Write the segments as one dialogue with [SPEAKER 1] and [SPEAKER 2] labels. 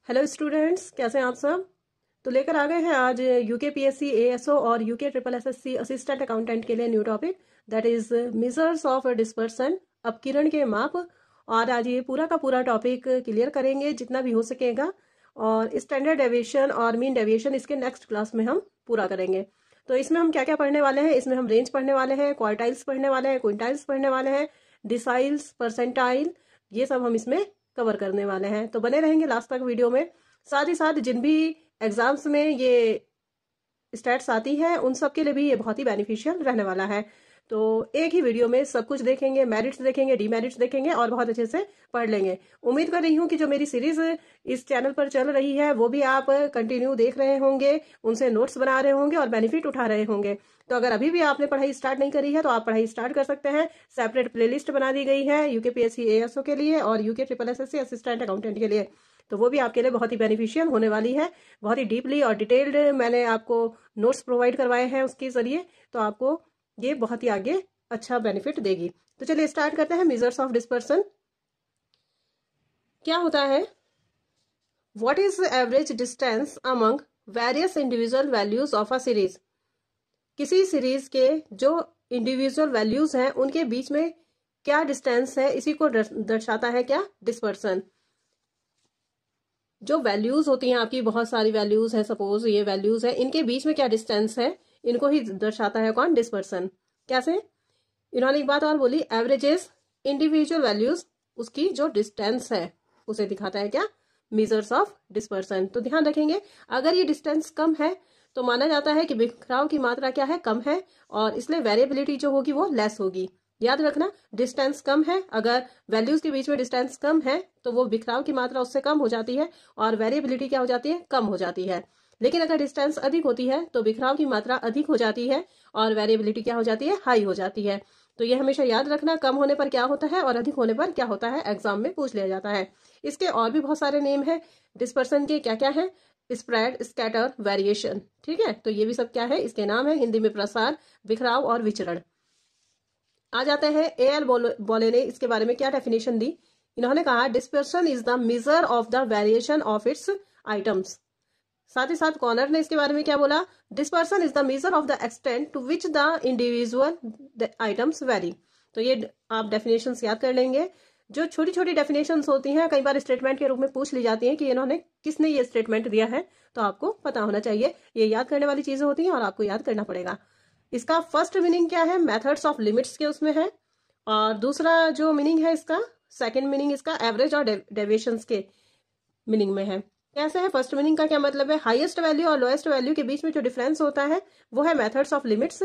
[SPEAKER 1] Hello students, कैसे हैं आप सब। तो लेकर आ गए हैं आज यूकेपीएससी एएसओ और UK triple SSC assistant accountant के लिए new topic that is measures of dispersion, अपकिरण के माप। और आज ये पूरा का पूरा टॉपिक क्लियर करेंगे जितना भी हो सकेगा। और स्टैंडर्ड डेविएशन और मीन डेविएशन इसके नेक्स्ट क्लास में हम पूरा करेंगे। तो इसमें हम क्या क्या पढ़ने वाले हैं, इसमें हम रेंज पढ़ने वाले हैं, क्वार्टाइल्स पढ़ने वाले हैं, क्विंटाइल्स पढ़ने वाले हैं, डिसाइल्स, परसेंटाइल, ये सब हम इसमें कवर करने वाले हैं। तो बने रहेंगे लास्ट तक वीडियो में। साथ ही साथ जिन भी एग्जाम्स में ये स्टैट्स आती है उन सब के लिए भी ये बहुत ही बेनिफिशियल रहने वाला है। तो एक ही वीडियो में सब कुछ देखेंगे, मेरिट्स देखेंगे, डीमेरिट्स देखेंगे और बहुत अच्छे से पढ़ लेंगे। उम्मीद कर रही हूँ कि जो मेरी सीरीज इस चैनल पर चल रही है वो भी आप कंटिन्यू देख रहे होंगे, उनसे नोट्स बना रहे होंगे और बेनिफिट उठा रहे होंगे। तो अगर अभी भी आपने पढ़ाई स्टार्ट नहीं करी है तो आप पढ़ाई स्टार्ट कर सकते हैं। सेपरेट प्लेलिस्ट बना दी गई है यूकेपीएससी एएसओ के लिए और UK triple SSC assistant accountant के लिए। तो वो भी आपके लिए बहुत ही बेनिफिशियल होने वाली है। बहुत ही डीपली और डिटेल्ड मैंने आपको नोट्स प्रोवाइड करवाए हैं उसके जरिए, तो आपको ये बहुत ही आगे अच्छा बेनिफिट देगी। तो चलिए स्टार्ट करते हैं। मेजर्स ऑफ डिस्पर्सन क्या होता है? What is average distance among various individual values of a series. किसी सीरीज के जो इंडिविजुअल वैल्यूज हैं उनके बीच में क्या डिस्टेंस है, इसी को दर्शाता है क्या? डिस्पर्सन। जो वैल्यूज होती हैं आपकी, बहुत सारी वैल्यूज है, सपोज ये वैल्यूज है, इनके बीच में क्या डिस्टेंस है, इनको ही दर्शाता है कौन? डिस्पर्सन। कैसे? इन्होंने एक बात और बोली, एवरेजेस इंडिविजुअल वैल्यूज, उसकी जो डिस्टेंस है उसे दिखाता है क्या? Measures of dispersion. तो ध्यान रखेंगे, अगर ये डिस्टेंस कम है तो माना जाता है कि बिखराव की मात्रा क्या है? कम है, और इसलिए वेरिएबिलिटी जो होगी वो लेस होगी। याद रखना, डिस्टेंस कम है, अगर वैल्यूज के बीच में डिस्टेंस कम है तो वो बिखराव की मात्रा उससे कम हो जाती है और वेरिएबिलिटी क्या हो जाती है? कम हो जाती है। लेकिन अगर डिस्टेंस अधिक होती है तो बिखराव की मात्रा अधिक हो जाती है और वेरिएबिलिटी क्या हो जाती है? हाई हो जाती है। तो ये हमेशा याद रखना, कम होने पर क्या होता है और अधिक होने पर क्या होता है, एग्जाम में पूछ लिया जाता है। इसके और भी बहुत सारे नेम है डिस्पर्सन के। क्या क्या है? Spread, scatter, variation. ठीक है, तो ये भी सब क्या है? इसके नाम है। हिंदी में प्रसार, बिखराव और विचरण। आ जाते हैं ए.एल. बोले ने इसके बारे में क्या डेफिनेशन दी। इन्होंने कहा, dispersion is the measure of the variation of its items. साथ ही साथ कॉर्नर ने इसके बारे में क्या बोला? Dispersion is the measure of the extent to which the individual items vary. तो ये आप डेफिनेशंस याद कर लेंगे। जो छोटी छोटी डेफिनेशंस होती हैं कई बार स्टेटमेंट के रूप में पूछ ली जाती हैं कि इन्होंने किसने ये स्टेटमेंट दिया है, तो आपको पता होना चाहिए। ये याद करने वाली चीजें होती हैं और आपको याद करना पड़ेगा। इसका फर्स्ट मीनिंग क्या है? मेथड्स ऑफ लिमिट्स के उसमें है। और दूसरा जो मीनिंग है इसका, सेकंड मीनिंग इसका एवरेज और डेविएशंस के मीनिंग में है। कैसे है? फर्स्ट मीनिंग का क्या मतलब है? हाईएस्ट वैल्यू और लोएस्ट वैल्यू के बीच में जो डिफरेंस होता है वो है मेथड्स ऑफ लिमिट्स।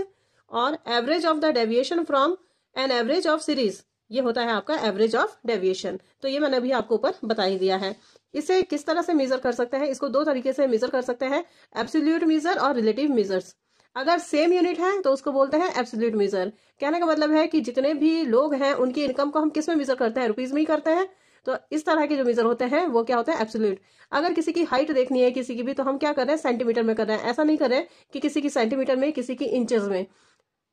[SPEAKER 1] और average of the deviation from an average of series, ये होता है आपका एवरेज ऑफ डेविएशन। तो ये मैंने अभी आपको ऊपर बता ही दिया है। इसे किस तरह से मेजर कर सकते हैं? इसको दो तरीके से मेजर कर सकते हैं, एब्सोल्यूट मेजर और रिलेटिव मेजर्स। अगर सेम यूनिट है तो उसको बोलते हैं एब्सोल्यूट मेजर। कहने का मतलब है कि जितने भी लोग हैं उनकी इनकम को हम किस में मेजर करते हैं? रुपीज में ही करते हैं। तो इस तरह के जो मेजर होते हैं वो क्या होता है? एब्सोल्यूट। अगर किसी की हाइट देखनी है किसी की भी, तो हम क्या कर रहे हैं? सेंटीमीटर में कर रहे हैं। ऐसा नहीं कर रहे हैं कि किसी की सेंटीमीटर में, किसी की इंचेस में।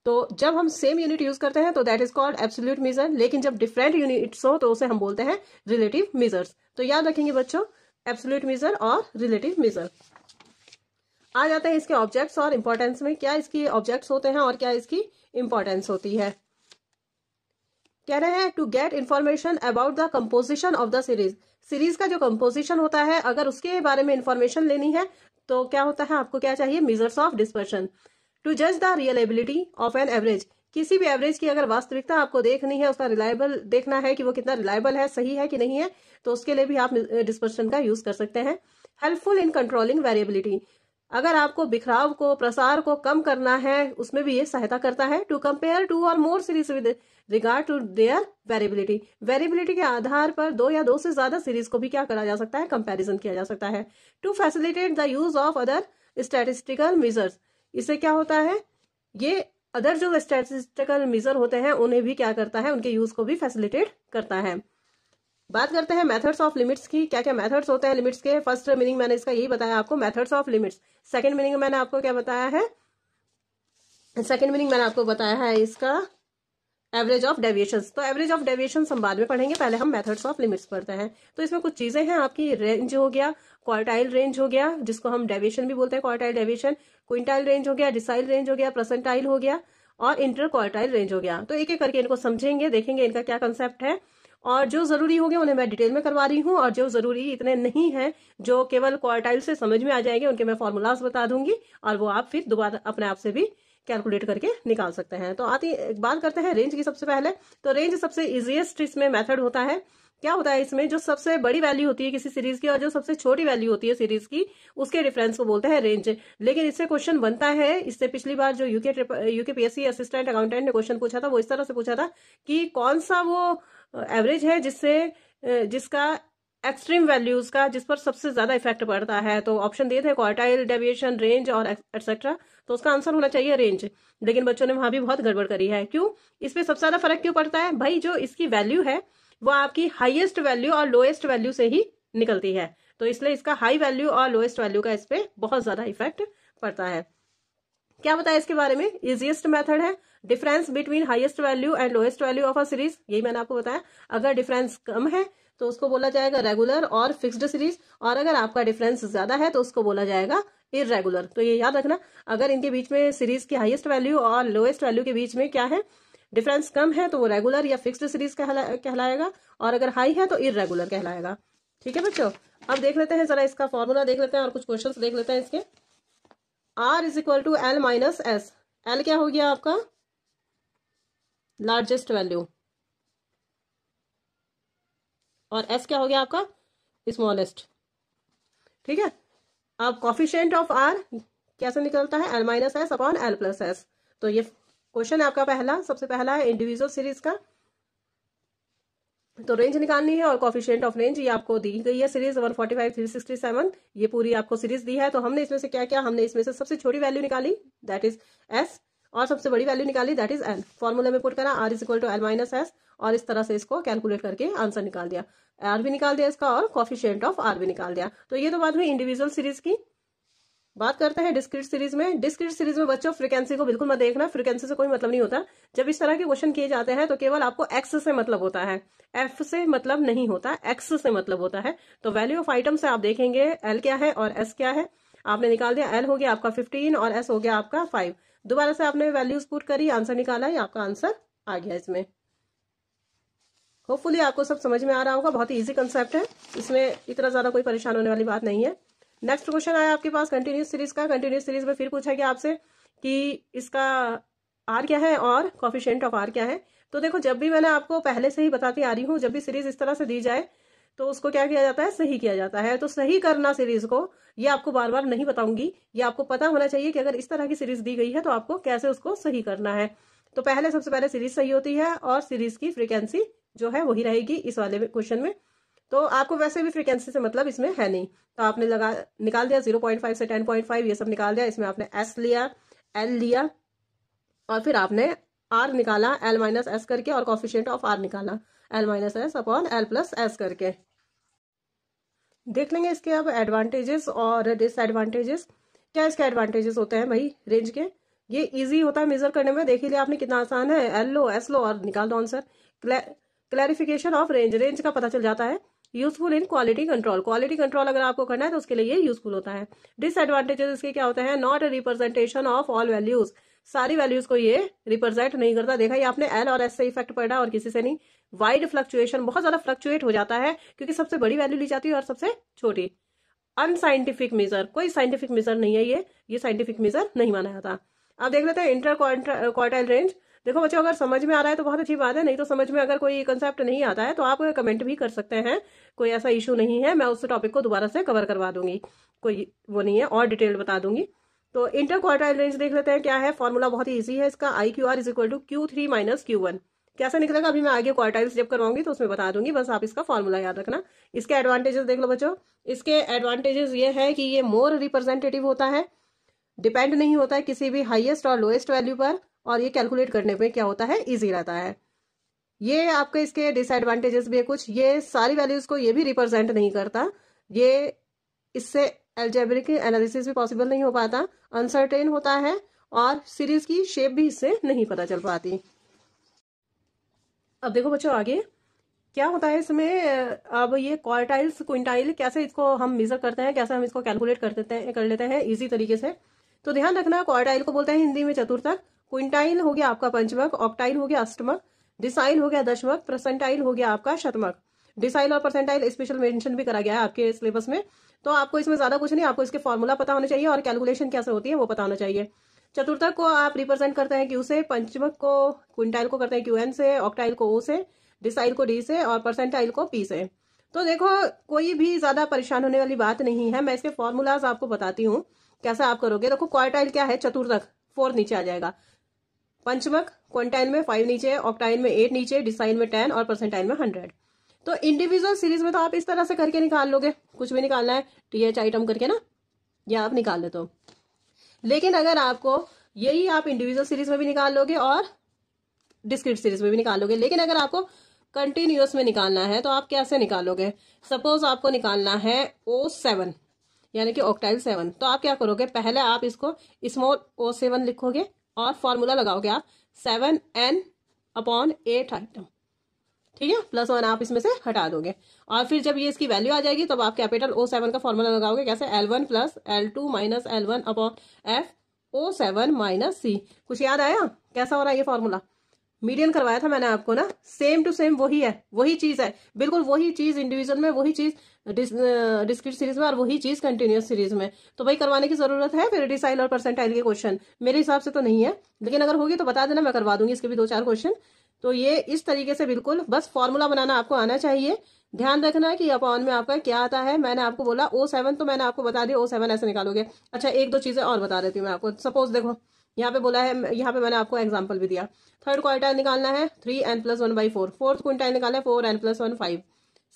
[SPEAKER 1] तो जब हम सेम यूनिट यूज करते हैं तो that is called absolute major. लेकिन जब डिफरेंट यूनिट्स हो तो उसे हम बोलते हैं रिलेटिव मेजर्स। तो याद रखेंगे बच्चों, एब्सोल्यूट मेजर और रिलेटिव मेजर। आ जाते हैं इसके ऑब्जेक्ट्स और इंपॉर्टेंस में। क्या इसकी ऑब्जेक्ट्स होते हैं और क्या इसकी इंपॉर्टेंस होती है? कह रहे हैं to get information about the composition of the series. Series का जो कंपोजिशन होता है, अगर उसके बारे में इंफॉर्मेशन लेनी है तो क्या होता है? आपको क्या चाहिए? Measures of dispersion. टू जज द रियलेबिलिटी ऑफ एन एवरेज। किसी भी एवरेज की अगर वास्तविकता आपको देखनी है, उसका रिलायबल देखना है कि वो कितना रिलायबल है, सही है कि नहीं है, तो उसके लिए भी आप डिस्पर्सन का यूज कर सकते हैं। Helpful in controlling variability. अगर आपको बिखराव को, प्रसार को कम करना है, उसमें भी ये सहायता करता है। To compare two or more series with regard to their variability. Variability के आधार पर दो या दो से ज्यादा सीरीज को भी क्या करा जा सकता है? कंपैरिजन किया जा सकता है। To facilitate the use of other statistical measures. इससे क्या होता है? ये अदर जो स्टैटिस्टिकल मेजर होते हैं उन्हें भी क्या करता है? उनके यूज को भी फैसिलिटेट करता है। बात करते हैं मेथड्स ऑफ लिमिट्स की। क्या क्या मेथड्स होते हैं लिमिट्स के? फर्स्ट मीनिंग मैंने इसका यही बताया आपको, methods of limits. Second meaning मैंने आपको क्या बताया है? सेकंड मीनिंग मैंने आपको बताया है इसका एवरेज ऑफ डेविएशंस। तो एवरेज ऑफ डेविएशंस हम बाद में पढ़ेंगे, पहले हम मेथड्स ऑफ लिमिट्स पढ़ते हैं। तो इसमें कुछ चीजें हैं आपकी, रेंज हो गया, क्वार्टाइल रेंज हो गया जिसको हम डेविएशन भी बोलते हैं, क्वार्टाइल डेविएशन, क्विंटाइल रेंज हो गया, डिसाइल रेंज हो गया, परसेंटाइल हो गया और इंटर क्वार्टाइल रेंज हो गया। तो एक एक करके इनको समझेंगे, देखेंगे इनका क्या कंसेप्ट है, और जो जरूरी होंगे उन्हें मैं डिटेल में करवा रही हूँ, और जो जरूरी इतने नहीं है, जो केवल क्वार्टाइल से समझ में आ जाएंगे, उनके मैं फॉर्मूलाज बता दूंगी और वो आप फिर दोबारा अपने आप से भी कैलकुलेट करके निकाल सकते हैं। तो बात करते हैं रेंज की सबसे पहले। तो रेंज सबसे इजीएस्ट इसमें मेथड होता है। क्या होता है इसमें, जो सबसे बड़ी वैल्यू होती है किसी सीरीज की और जो सबसे छोटी वैल्यू होती है सीरीज की, उसके डिफरेंस को बोलते हैं रेंज। लेकिन इससे क्वेश्चन बनता है, इससे पिछली बार जो यूकेपीएससी असिस्टेंट अकाउंटेंट ने क्वेश्चन पूछा था वो इस तरह से पूछा था कि कौन सा वो एवरेज है जिसका एक्सट्रीम वैल्यूज का जिस पर सबसे ज्यादा इफेक्ट पड़ता है। तो ऑप्शन दिए थे क्वार्टाइल, डेविएशन, रेंज और एटसेट्रा। तो उसका आंसर होना चाहिए रेंज। लेकिन बच्चों ने वहां भी बहुत गड़बड़ करी है। क्यों? इस पे सबसे ज्यादा फर्क क्यों पड़ता है भाई? जो इसकी वैल्यू है वो आपकी हाईएस्ट वैल्यू और लोएस्ट वैल्यू से ही निकलती है, तो इसलिए इसका हाई वैल्यू और लोएस्ट वैल्यू का इस पे बहुत ज्यादा इफेक्ट पड़ता है। क्या बताया इसके बारे में? इजीएस्ट मेथड है difference between highest value and lowest value of a series. यही मैंने आपको बताया। अगर डिफरेंस कम है तो उसको बोला जाएगा रेगुलर और फिक्स्ड सीरीज, और अगर आपका डिफरेंस ज्यादा है तो उसको बोला जाएगा इररेगुलर। तो ये याद रखना, अगर इनके बीच में सीरीज की हाईएस्ट वैल्यू और लोएस्ट वैल्यू के बीच में क्या है, डिफरेंस कम है, तो वो रेगुलर या फिक्स्ड सीरीज कहलाएगा, और अगर हाई है तो इररेगुलर कहलाएगा। ठीक है बच्चों, अब देख लेते हैं जरा इसका फॉर्मूला देख लेते हैं और कुछ क्वेश्चंस देख लेते हैं इसके। R is equal to L minus s. L क्या हो गया आपका? लार्जेस्ट वैल्यू, और S क्या हो गया आपका? स्मॉलेस्ट। ठीक है। अब कॉफिशिएंट ऑफ R कैसे निकलता है? L minus S upon L plus S. तो ये क्वेश्चन है आपका सबसे पहला है इंडिविजुअल सीरीज का। तो रेंज निकालनी है और कॉफिशिएंट ऑफ रेंज ये आपको दी गई है सीरीज 145, 367, ये पूरी आपको सीरीज दी है। तो हमने इसमें से क्या किया, हमने इसमें से सबसे छोटी वैल्यू निकाली दैट इज S, और सबसे बड़ी वैल्यू निकाली दैट इज L। फॉर्मूले में पुट करा R is equal to L minus s, और इस तरह से इसको कैलकुलेट करके आंसर निकाल दिया। R भी निकाल दिया इसका और कॉफिशिएंट ऑफ R भी निकाल दिया। तो ये तो बात हुई इंडिविजुअल सीरीज की। बात करते हैं डिस्क्रीट सीरीज में। डिस्क्रीट सीरीज में बच्चों फ्रीक्वेंसी को बिल्कुल मत देखना, फ्रीक्वेंसी से कोई मतलब नहीं होता। जब इस तरह के क्वेश्चन किए जाते हैं तो केवल आपको एक्स से मतलब होता है, एफ से मतलब नहीं होता, एक्स से मतलब होता है। तो वैल्यू ऑफ आइटम से आप देखेंगे एल क्या है और एस क्या है। आपने निकाल दिया, एल हो गया आपका 15 और एस हो गया आपका 5। दोबारा से आपने वैल्यूज पुट करी, आंसर निकाला, ये आपका आंसर आ गया इसमें। होपफुली आपको सब समझ में आ रहा होगा। बहुत ही ईजी कंसेप्ट है, इसमें इतना ज्यादा कोई परेशान होने वाली बात नहीं है। नेक्स्ट क्वेश्चन आया आपके पास कंटिन्यूस सीरीज का। कंटिन्यूस सीरीज में फिर पूछा गया आपसे कि इसका आर क्या है और कॉफिशिएंट ऑफ आर क्या है। तो देखो, जब भी मैंने आपको पहले से ही बताती आ रही हूँ, जब भी सीरीज इस तरह से दी जाए तो उसको क्या किया जाता है, सही किया जाता है। तो सही करना सीरीज को, ये आपको बार बार नहीं बताऊंगी, ये आपको पता होना चाहिए कि अगर इस तरह की सीरीज दी गई है तो आपको कैसे उसको सही करना है। तो सबसे पहले सीरीज सही होती है और सीरीज की फ्रीक्वेंसी जो है वही रहेगी इस वाले क्वेश्चन में। तो आपको वैसे भी फ्रीक्वेंसी से मतलब इसमें है नहीं, तो आपने निकाल दिया 0.5 से 10.5, ये सब निकाल दिया। इसमें आपने एस लिया, एल लिया, और फिर आपने आर निकाला एल माइनस एस करके, और कॉफिशिएंट ऑफ आर निकाला L minus S upon L plus S करके। देख लेंगे इसके अब एडवांटेजेस और डिसएडवांटेजेस। क्या इसके एडवांटेजेस होते हैं भाई रेंज के? ये इजी होता है मेजर करने में, देख लिया आपने कितना आसान है। एल लो, एस लो और निकाल दो answer. Clarification of range, range का पता चल जाता है। Useful in quality control, quality control अगर आपको करना है तो उसके लिए ये यूजफुल होता है। डिसएडवांटेजेस इसके क्या होते हैं? Not representation of all values, सारी वैल्यूज को ये रिप्रेजेंट नहीं करता। देखा ये आपने एल और एस से इफेक्ट पड़ा और किसी से नहीं। वाइड फ्लक्चुएशन, बहुत ज्यादा फ्लक्चुएट हो जाता है क्योंकि सबसे बड़ी वैल्यू ली जाती है और सबसे छोटी। अनसाइंटिफिक मेजर, कोई साइंटिफिक मेजर नहीं है ये साइंटिफिक मेजर नहीं माना जाता। अब देख लेते हैं इंटर क्वार्टाइल रेंज। देखो बच्चों, अगर समझ में आ रहा है तो बहुत अच्छी बात है, नहीं तो समझ में अगर कोई कंसेप्ट नहीं आता है तो आप कमेंट भी कर सकते हैं, कोई ऐसा इशू नहीं है। मैं उस टॉपिक को दोबारा से कवर करवा दूंगी, कोई वो नहीं है, और डिटेल बता दूंगी। तो इंटर क्वार्टाइल रेंज देख लेते हैं क्या है। फॉर्मूला बहुत ही ईजी है इसका, IQR is equal to Q3 minus Q1। कैसे निकलेगा अभी मैं आगे क्वार्टाइल्स जब करवाऊंगी तो उसमें बता दूंगी, बस आप इसका फॉर्मूला याद रखना। इसके एडवांटेजेस देख लो बच्चों। इसके एडवांटेजेस ये है कि ये मोर रिप्रेजेंटेटिव होता है, डिपेंड नहीं होता है किसी भी हाईएस्ट और लोएस्ट वैल्यू पर, और ये कैलकुलेट करने पे क्या होता है, इजी रहता है। ये आपके इसके डिसएडवांटेजेस भी है कुछ, ये सारी वैल्यूज को ये भी रिप्रेजेंट नहीं करता, ये इससे अलजेब्रिक एनालिसिस भी पॉसिबल नहीं हो पाता, अनसर्टेन होता है, और सीरीज की शेप भी इससे नहीं पता चल पाती। अब देखो बच्चों आगे क्या होता है इसमें। अब ये क्वार्टाइल्स क्विंटाइल कैसे इसको हम मेजर करते हैं, कैसे हम इसको कैलकुलेट कर लेते हैं इजी तरीके से। तो ध्यान रखना, क्वार्टाइल को बोलते हैं हिंदी में चतुर्थक, क्विंटाइल हो गया आपका पंचमक, ऑक्टाइल हो गया अष्टमक, डिसाइल हो गया दशमक, परसेंटाइल हो गया आपका शतमक। डिसाइल और परसेंटाइल स्पेशल मेंशन भी करा गया है आपके सिलेबस में, तो आपको इसमें ज्यादा कुछ नहीं, आपको इसके फॉर्मूला पता होना चाहिए और कैलकुलेशन कैसे होती है वो पता होना चाहिए। चतुर्थक को आप रिप्रेजेंट करते हैं क्यू से, पंचमक को क्विंटाइल को करते हैं क्यू एन से, ऑक्टाइल को ओ से, डिसाइल को डी से और परसेंटाइल को पी से। तो देखो कोई भी ज्यादा परेशान होने वाली बात नहीं है, मैं इसके फॉर्मूलाज आपको बताती हूँ कैसा आप करोगे। देखो क्वार्टाइल क्या है, चतुर्थक 4 नीचे आ जाएगा, पंचमक क्विंटाइल में 5 नीचे, ऑक्टाइल में 8 नीचे, डिसाइल में 10 और परसेंटाइल में 100। तो इंडिविजुअल सीरीज में तो आप इस तरह से करके निकाल लोगे, कुछ भी निकालना है टीएच आइटम करके ना, या आप निकाल लेते हो। लेकिन अगर आपको यही आप इंडिविजुअल सीरीज में भी निकाल लोगे और डिस्क्रीट सीरीज में भी निकाल लोगे, लेकिन अगर आपको कंटिन्यूअस में निकालना है तो आप कैसे निकालोगे। सपोज आपको निकालना है O7 यानी कि ऑक्टाइल 7, तो आप क्या करोगे, पहले आप इसको स्मॉल O7 लिखोगे और फॉर्मूला लगाओगे आप 7n/8 आइटम, ठीक है, +1 आप इसमें से हटा दोगे और फिर जब ये इसकी वैल्यू आ जाएगी तब आप कैपिटल O7 का फॉर्मूला लगाओगे, कैसे L1 + L2 - L1/F O7 - C। कुछ याद आया कैसा हो रहा है ये फॉर्मूला? मीडियन करवाया था मैंने आपको ना, सेम टू सेम वही है, वही चीज है, बिल्कुल वही चीज इंडिविजुअल में, वही चीज डिस्क्रीट सीरीज में और वही चीज कंटिन्यूअस सीरीज में। तो भाई करवाने की जरूरत है फिर डिसाइल और परसेंटाइल के क्वेश्चन? मेरे हिसाब से तो नहीं है, लेकिन अगर होगी तो बता देना, मैं करवा दूंगी इसके भी 2-4 क्वेश्चन। तो ये इस तरीके से बिल्कुल बस फॉर्मूला बनाना आपको आना चाहिए। ध्यान रखना कि अपॉन में आपका क्या आता है। मैंने आपको बोला O7, तो मैंने आपको बता दिया O7 ऐसे निकालोगे। अच्छा 1-2 चीजें और बता देती हूँ मैं आपको। सपोज देखो यहाँ पे बोला है, यहाँ पे मैंने आपको एग्जांपल भी दिया, थर्ड क्वार्टाइल निकालना है 3n+1/4, फोर्थ क्विंटाइल निकालना है 4n+1 5,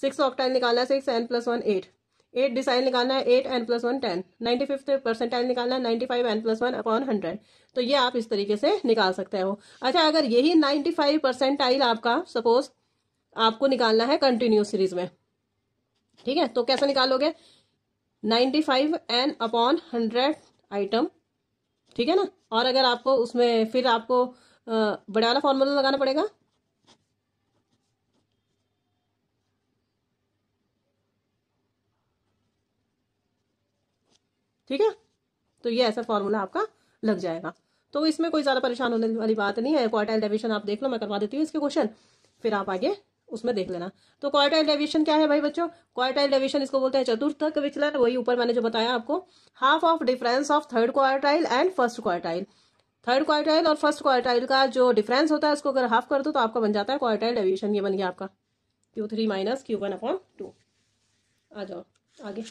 [SPEAKER 1] सिक्स ऑक्टाइल निकालना है 6n+1 8, 8 डिसाइल निकालना है 8n+1 10, 95th परसेंटाइल निकालना है 95n+1/100। तो ये आप इस तरीके से निकाल सकते हो। अच्छा अगर यही 95 परसेंटाइल आपका सपोज आपको निकालना है कंटिन्यूस सीरीज में, ठीक है, तो कैसे निकालोगे, 95n/100 आइटम, ठीक है ना। और अगर आपको उसमें फिर आपको बड़ा वाला फॉर्मूला लगाना पड़ेगा, ठीक है, तो ये ऐसा फॉर्मूला आपका लग जाएगा। तो इसमें कोई ज्यादा परेशान होने वाली बात नहीं है। क्वार्टाइल डेविएशन आप देख लो, मैं करवा देती हूँ इसके क्वेश्चन, फिर आप आगे उसमें देख लेना। तो क्वार्टाइल डेविएशन क्या है भाई बच्चों, क्वार्टाइल डेविएशन इसको बोलते हैं चतुर्थक विचलन, वही ऊपर मैंने जो बताया आपको, half of difference of third quartile and first quartile. Third quartile और फर्स्ट क्वार्टाइल का जो डिफरेंस होता है उसको अगर हाफ कर दो तो आपका बन जाता है क्वार्टाइल डेविएशन। ये बन गया आपका Q3 - Q1/2। आ जाओ आगे,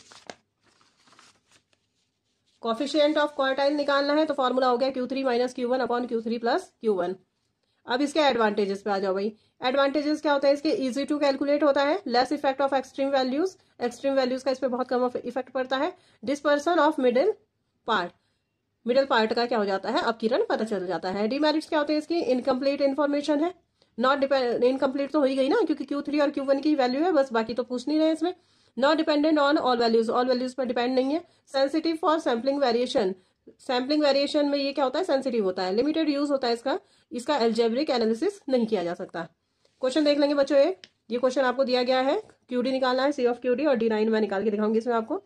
[SPEAKER 1] कॉफिशिएंट ऑफ क्वार्टाइल निकालना है तो फॉर्मूला हो गया Q3 - Q1/Q3 + Q1। अब इसके एडवांटेजेस पे आ जाओ भाई। एडवांटेजेस क्या होता है इसके, इजी टू कैलकुलेट होता है, less effect of extreme values, extreme values का इस पे बहुत कम इफेक्ट पड़ता है, dispersion of middle part, middle part का क्या हो जाता है अपकिरण पता चल जाता है। डिमेरिट्स क्या होते हैं इसकी, इनकम्प्लीट इन्फॉर्मेशन है, नॉट इनकम्प्लीट तो हो ही गई ना क्योंकि Q3 और Q1 की वैल्यू है बस, बाकी तो पूछ नहीं रहे इसमें। Not dependent on all values, all values पर डिपेंड नहीं है। Sensitive for sampling variation, sampling variation में ये क्या होता है सेंसिटिव होता है। लिमिटेड यूज होता है इसका, इसका एल्जेब्रिक एनालिसिस नहीं किया जा सकता। क्वेश्चन देख लेंगे बच्चों एक, ये क्वेश्चन आपको दिया गया है, QD निकालना है, C of QD और D9 मैं निकाल के दिखाऊंगी इसमें आपको।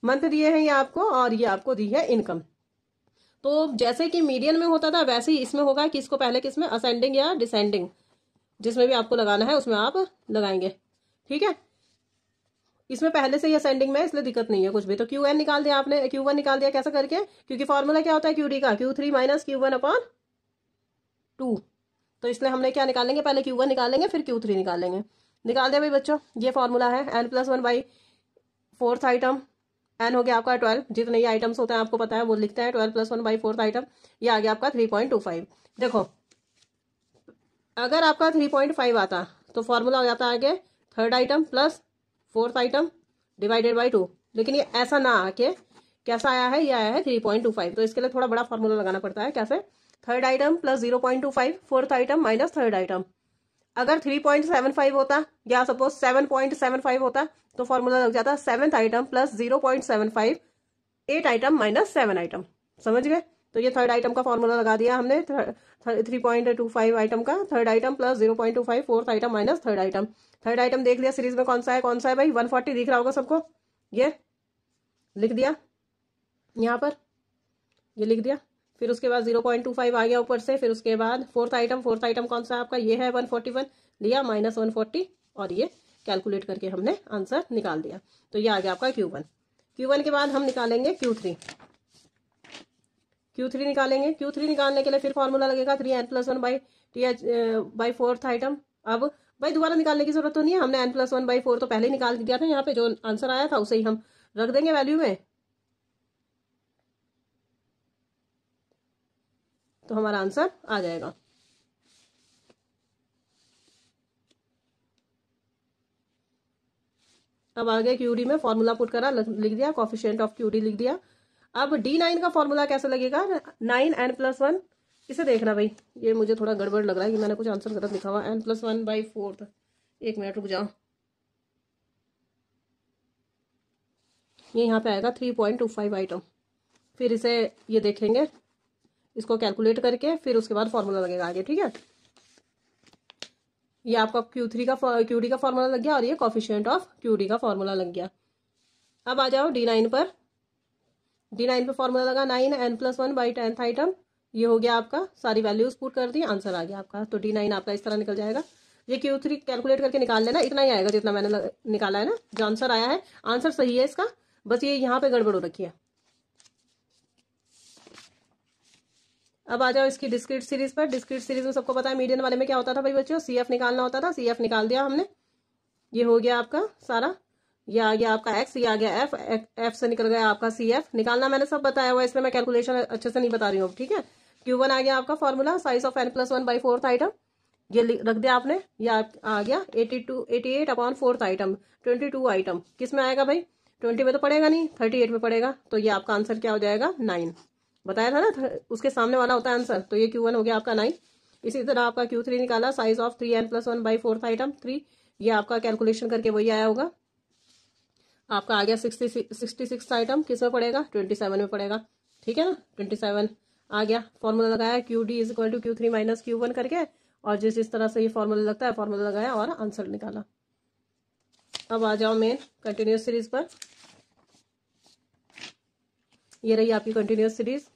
[SPEAKER 1] मंथ दिए हैं ये आपको और ये आपको दी है इनकम। तो जैसे कि मीडियन में होता था वैसे ही इसमें होगा कि इसको पहले किसमें असेंडिंग या डिसेंडिंग, जिसमें भी आपको लगाना है उसमें आप लगाएंगे, ठीक है। इसमें पहले से ही असेंडिंग में, इसलिए दिक्कत नहीं है कुछ भी। तो Qn निकाल दिया आपने, Q1 निकाल दिया कैसे करके, क्योंकि फॉर्मूला क्या होता है QD का, Q3 - Q1/2। तो इसलिए हमने क्या निकालेंगे, पहले Q1 निकालेंगे फिर Q3 निकालेंगे। निकाल दिया भाई बच्चों, ये फॉर्मूला है n+1/4 आइटम, n हो गया आपका 12, जितने ये आइटम्स होते हैं आपको पता है वो लिखते हैं, 12 + 1/4 आइटम, ये आ गया आपका 3.25। देखो अगर आपका 3.5 आता तो फॉर्मूला हो जाता आगे third item plus fourth item divided by 2, लेकिन ये ऐसा ना आके कैसा आया है, ये आया है 3.25। तो इसके लिए थोड़ा बड़ा फॉर्मूला लगाना पड़ता है, कैसे, third item plus 0.25, fourth item minus third item. अगर 3.75 होता या सपोज 7.75 होता तो फॉर्मूला लग जाता 7th item plus 0.75, 8 item minus 7 item, समझ गए। तो ये थर्ड आइटम का फॉर्मूला लगा दिया हमने, 3.25 आइटम का third item plus 0.25 fourth item minus third item. Third item देख लिया सीरीज में कौन सा है भाई, 140 दिख रहा होगा सबको, ये लिख दिया यहाँ पर, ये लिख दिया। फिर उसके बाद 0.25 आ गया ऊपर से। फिर उसके बाद फोर्थ आइटम कौन सा आपका, ये है 141 लिया माइनस 140, और ये कैलकुलेट करके हमने आंसर निकाल दिया। तो ये आ गया आपका Q1। Q1 के बाद हम निकालेंगे Q3 निकालेंगे। Q3 निकालने के लिए फिर फॉर्मूला लगेगा 3n+1 बाई फोर्थ आइटम। अब भाई दोबारा निकालने की जरूरत तो नहीं है, हमने n+1/4 तो पहले ही निकाल दिया था, यहाँ पे जो आंसर आया था उसे ही हम रख देंगे वैल्यू में, तो हमारा आंसर आ जाएगा। अब आगे QD में फॉर्मूला पुट करा, लिख दिया, कोफिशिएंट ऑफ QD लिख दिया। अब D9 का फॉर्मूला कैसे लगेगा, 9n+1, इसे देखना भाई, ये मुझे थोड़ा गड़बड़ लग रहा है कि मैंने कुछ आंसर गलत लिखा हुआ, n+1/4, एक मिनट रुक जाओ, ये यहाँ पे आएगा 3.25 आइटम। फिर इसे ये देखेंगे, इसको कैलकुलेट करके फिर उसके बाद फॉर्मूला लगेगा आगे, ठीक है। ये आपका QD का फॉर्मूला लग गया, और ये कोफिशिएंट ऑफ QD का फॉर्मूला लग गया। अब आ जाओ D9 पर। D9 पे फॉर्मूला लगा 9n+1 बाई 10th आइटम, ये हो गया आपका, सारी वैल्यूज पुट कर दी, आंसर आ गया आपका। तो D9 आपका इस तरह निकल जाएगा। ये Q3 कैलकुलेट करके निकाल लेना, इतना ही आएगा जितना मैंने निकाला है ना, जो आंसर आया है, आंसर सही है इसका, बस ये यहाँ पे गड़बड़ हो रखी है। अब आ जाओ इसकी डिस्क्रीट सीरीज पर। डिस्क्रीट सीरीज में सबको पता है मीडियन वाले में क्या होता था भाई बच्चों, CF निकालना होता था, CF निकाल दिया हमने, ये हो गया आपका सारा, ये आ गया आपका X, ये आ गया F से निकल गया आपका CF। निकालना मैंने सब बताया हुआ है, इसलिए मैं कैलकुलेशन अच्छे से नहीं बता रही हूँ, ठीक है। Q1 आ गया आपका formula, size of n+1 by fourth item, ये रख दिया आपने। ये आ गया 88/4th आइटम, 22 आइटम, किस में आएगा भाई, 20 में तो पड़ेगा नहीं, 38 में पड़ेगा। तो ये आपका आंसर क्या हो जाएगा, 9, बताया था ना, उसके सामने वाला होता है आंसर। तो ये Q1 हो गया आपका 9। इसी तरह आपका Q3 निकाला, size of 3n+1 by fourth item 3, ये आपका कैलकुलेशन करके वही आया होगा, आपका आ गया 66 आइटम, किस में पड़ेगा, 27 में पड़ेगा, ठीक है ना, 27 आ गया। फॉर्मूला लगाया QD = Q3 माइनस Q1 करके, और जिस तरह से ये फॉर्मूला लगता है फॉर्मूला लगाया और आंसर निकाला। अब आ जाओ मेन कंटिन्यूस सीरीज पर। ये रही आपकी कंटिन्यूस सीरीज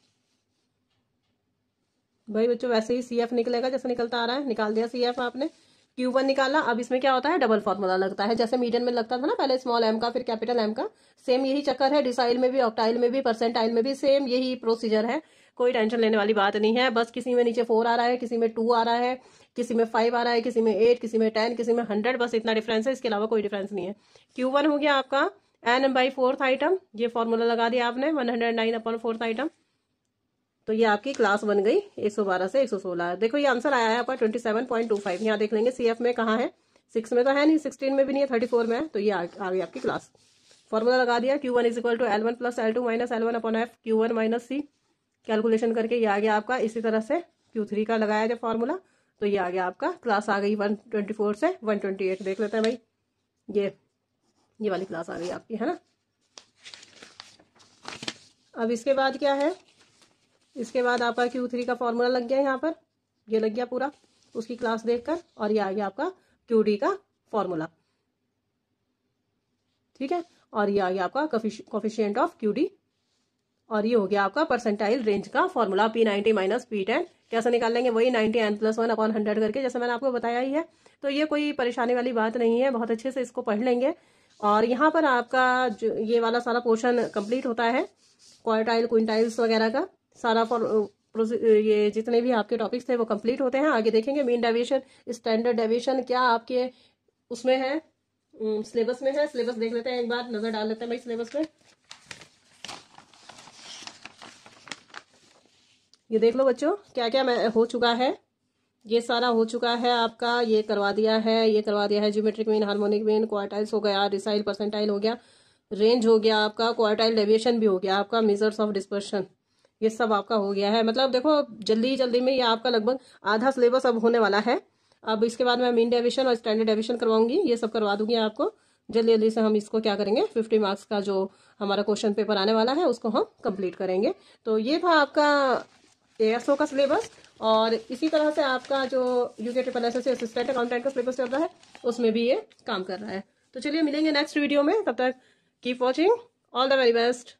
[SPEAKER 1] भाई बच्चों, वैसे ही CF निकलेगा जैसे निकलता आ रहा है, निकाल दिया CF आपने। Q1 निकाला। अब इसमें क्या होता है, डबल फॉर्मूला लगता है, जैसे मीडियन में लगता था ना पहले, स्मॉल m का फिर कैपिटल M का, सेम यही चक्कर है, डिसाइल में भी, ऑक्टाइल में भी, परसेंटाइल में भी सेम यही प्रोसीजर है, कोई टेंशन लेने वाली बात नहीं है। बस किसी में नीचे 4 आ रहा है, किसी में 2 आ रहा है, किसी में 5 आ रहा है, किसी में 8, किसी में 10, किसी में 100, बस इतना डिफरेंस है, इसके अलावा कोई डिफरेंस नहीं है। Q1 हो गया आपका n/4th आइटम, ये फॉर्मूला लगा दिया आपने, 109/4th आइटम। तो ये आपकी क्लास बन गई 112 से 116। देखो ये आंसर आया है आपका 27.25। यहाँ देख लेंगे CF में कहाँ है, 6 में तो है नहीं, 16 में भी नहीं है, 34 में है। तो ये आ गई आपकी क्लास। फॉर्मूला लगा दिया, Q1 = L1 + L2 - L1/F Q1 - C, calculation करके ये आ गया आपका। इसी तरह से Q3 का लगाया जब फॉर्मूला, तो ये आ गया आपका, क्लास आ गई 124 से 128। देख लेते हैं भाई, ये वाली क्लास आ गई आपकी, है ना। अब इसके बाद क्या है, इसके बाद आपका Q3 का फॉर्मूला लग गया यहाँ पर, ये लग गया पूरा उसकी क्लास देखकर, और ये आ गया आपका QD का फॉर्मूला, ठीक है। और ये आ गया आपका कोफिशिएंट ऑफ QD, और ये हो गया आपका परसेंटाइल रेंज का फॉर्मूला, P90 - P10 कैसे निकाल लेंगे, वही 90n+1/100 करके, जैसे मैंने आपको बताया ही है। तो ये कोई परेशानी वाली बात नहीं है, बहुत अच्छे से इसको पढ़ लेंगे। और यहाँ पर आपका जो ये वाला सारा पोर्शन कंप्लीट होता है, क्वार्टाइल क्विंटाइल्स वगैरह का सारा ये जितने भी आपके टॉपिक्स थे वो कंप्लीट होते हैं। आगे देखेंगे मीन डेविएशन, स्टैंडर्ड डेविएशन क्या आपके उसमें है, सिलेबस में है। सिलेबस देख लेते हैं, एक बार नजर डाल लेते हैं भाई सिलेबस में। ये देख लो बच्चों, क्या क्या हो चुका है, ये सारा हो चुका है आपका, ये करवा दिया है, ये करवा दिया है, geometric mean, harmonic mean, quartiles हो गया, डिसाइल परसेंटाइल हो गया, रेंज हो गया आपका, क्वार्टाइल डेविएशन भी हो गया आपका, मेजर्स ऑफ डिस्पर्शन, ये सब आपका हो गया है। मतलब देखो जल्दी जल्दी में ये आपका लगभग आधा सिलेबस अब होने वाला है। अब इसके बाद मैं मीन डेविएशन और स्टैंडर्ड डेविएशन करवाऊंगी, ये सब करवा दूंगी आपको, जल्दी जल्दी से हम इसको क्या करेंगे, 50 मार्क्स का जो हमारा क्वेश्चन पेपर आने वाला है उसको हम कंप्लीट करेंगे। तो ये था आपका ASO का सिलेबस, और इसी तरह से आपका जो UK triple SSC assistant accountant का सिलेबस चल रहा है उसमें भी ये काम कर रहा है। तो चलिए मिलेंगे नेक्स्ट वीडियो में, तब तक keep watching, all the very best.